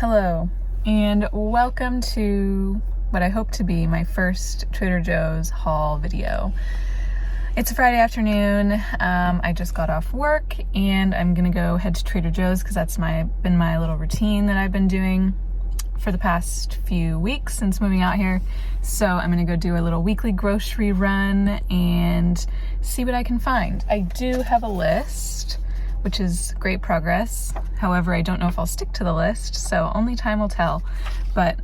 Hello, and welcome to what I hope to be my first Trader Joe's haul video. It's a Friday afternoon. I just got off work and I'm gonna go head to Trader Joe's because that's been my little routine that I've been doing for the past few weeks since moving out here. So I'm gonna go do a little weekly grocery run and see what I can find. I do have a list, which is great progress. However, I don't know if I'll stick to the list, so only time will tell. But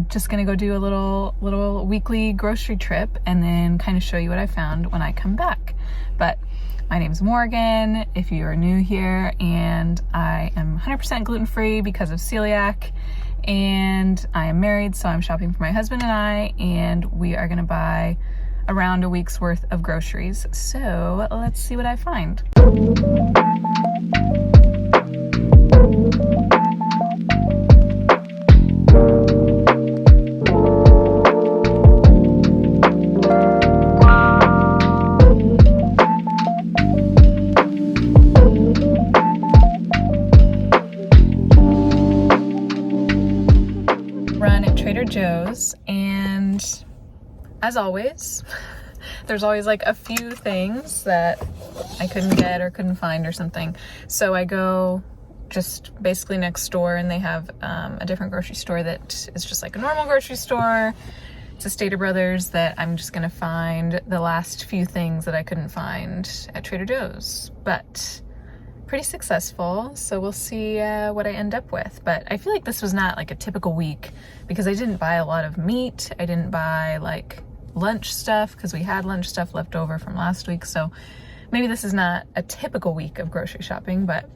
just gonna go do a little weekly grocery trip and then kind of show you what I found when I come back. But my name's Morgan, if you are new here, and I am 100% gluten-free because of celiac, and I am married, so I'm shopping for my husband and I, and we are gonna buy around a week's worth of groceries. So let's see what I find. Run at Trader Joe's, and as always, there's always like a few things that I couldn't get or couldn't find or something. So I go just basically next door, and they have a different grocery store that is just like a normal grocery store. It's a Stater Brothers that I'm just gonna find the last few things that I couldn't find at Trader Joe's. But pretty successful, so we'll see what I end up with. But I feel like this was not like a typical week because I didn't buy a lot of meat. I didn't buy like lunch stuff because we had lunch stuff left over from last week. So maybe this is not a typical week of grocery shopping, but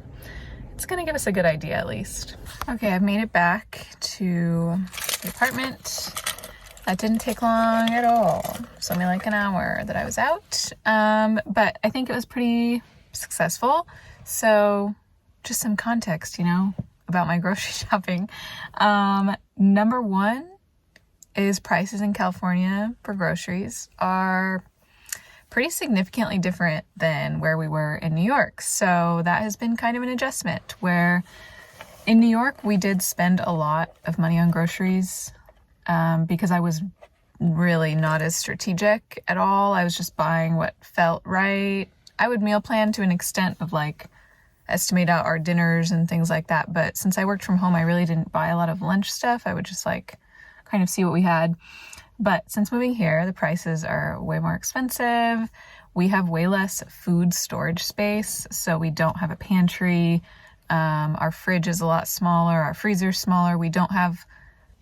it's gonna give us a good idea at least. Okay, I've made it back to the apartment. That didn't take long at all. It's only like an hour that I was out, but I think it was pretty successful. So just some context, about my grocery shopping. Number one is prices in California for groceries are pretty significantly different than where we were in New York. So that has been kind of an adjustment, where in New York, we did spend a lot of money on groceries because I was really not as strategic at all. I was just buying what felt right. I would meal plan to an extent of like estimate out our dinners and things like that. But since I worked from home, I really didn't buy a lot of lunch stuff. I would just like kind of see what we had. But since moving here, the prices are way more expensive. We have way less food storage space, so we don't have a pantry. Our fridge is a lot smaller. Our freezer's smaller. We don't have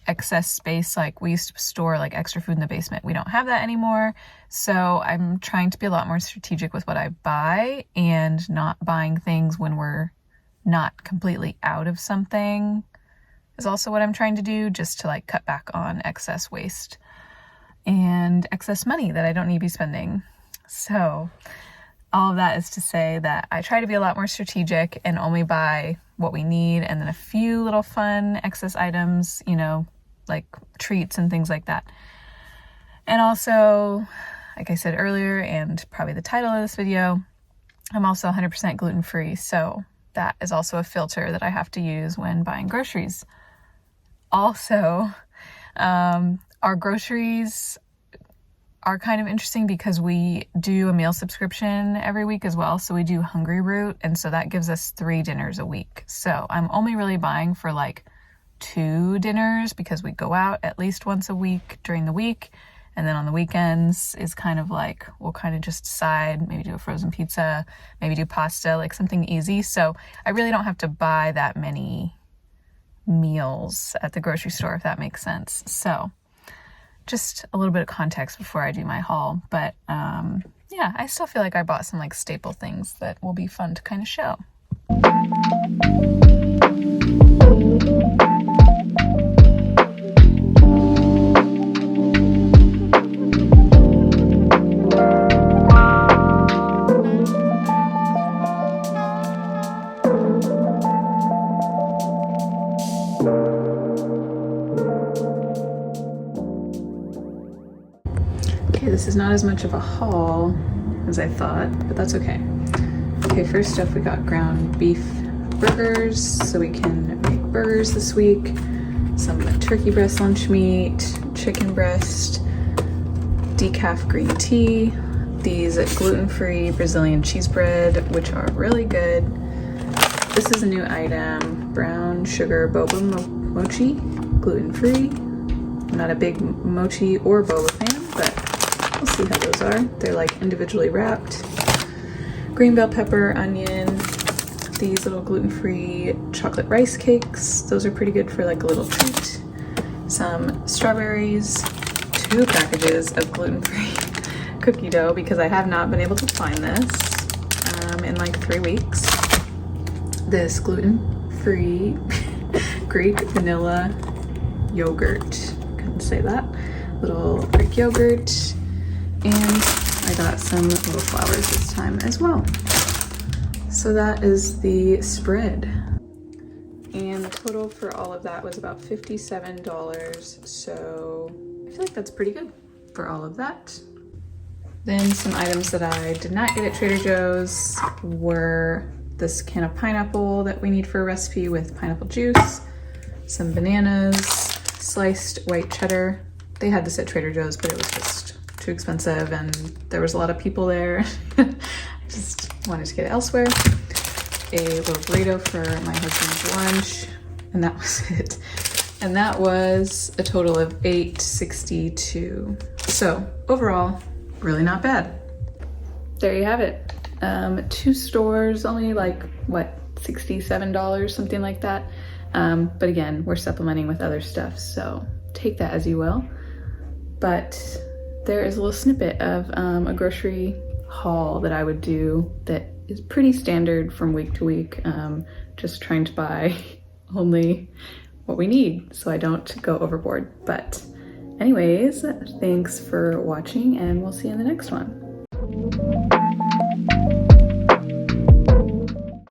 excess space like we used to store like extra food in the basement. We don't have that anymore. So I'm trying to be a lot more strategic with what I buy and not buying things when we're not completely out of something is also what I'm trying to do, just to like cut back on excess waste and excess money that I don't need to be spending. So all of that is to say that I try to be a lot more strategic and only buy what we need, and then a few little fun excess items, like treats and things like that. And also, like I said earlier, and probably the title of this video, I'm also 100% gluten-free. So that is also a filter that I have to use when buying groceries. Also, our groceries are kind of interesting because we do a meal subscription every week as well. So we do Hungry Root, and so that gives us 3 dinners a week. So I'm only really buying for like 2 dinners because we go out at least once a week during the week. And then on the weekends is kind of like, we'll kind of just decide, maybe do a frozen pizza, maybe do pasta, like something easy. So I really don't have to buy that many meals at the grocery store, if that makes sense. So just a little bit of context before I do my haul. But yeah, I still feel like I bought some like staple things that will be fun to kind of show. Okay, this is not as much of a haul as I thought, but that's okay. Okay, first up we got ground beef burgers so we can make burgers this week, some turkey breast lunch meat, chicken breast, decaf green tea, these gluten-free Brazilian cheese bread, which are really good. This is a new item, brown sugar boba mochi, gluten-free. I'm not a big mochi or boba fan, but we'll see how those are. They're like individually wrapped. Green bell pepper, onion, these little gluten-free chocolate rice cakes. Those are pretty good for like a little treat. Some strawberries, 2 packages of gluten-free cookie dough because I have not been able to find this in like 3 weeks. This gluten-free Greek vanilla yogurt, couldn't say that, little Greek yogurt, and I got some little flowers this time as well. So that is the spread. And the total for all of that was about $57. So I feel like that's pretty good for all of that. Then some items that I did not get at Trader Joe's were this can of pineapple that we need for a recipe with pineapple juice, some bananas, sliced white cheddar. They had this at Trader Joe's, but it was just too expensive and there was a lot of people there. I just wanted to get it elsewhere. A little burrito for my husband's lunch, and that was it. And that was a total of $8.62. So overall, really not bad. There you have it. 2 stores, only like, what, $67, something like that. But again, we're supplementing with other stuff, so take that as you will. But there is a little snippet of a grocery haul that I would do that is pretty standard from week to week. Just trying to buy only what we need so I don't go overboard. But anyways, thanks for watching and we'll see you in the next one.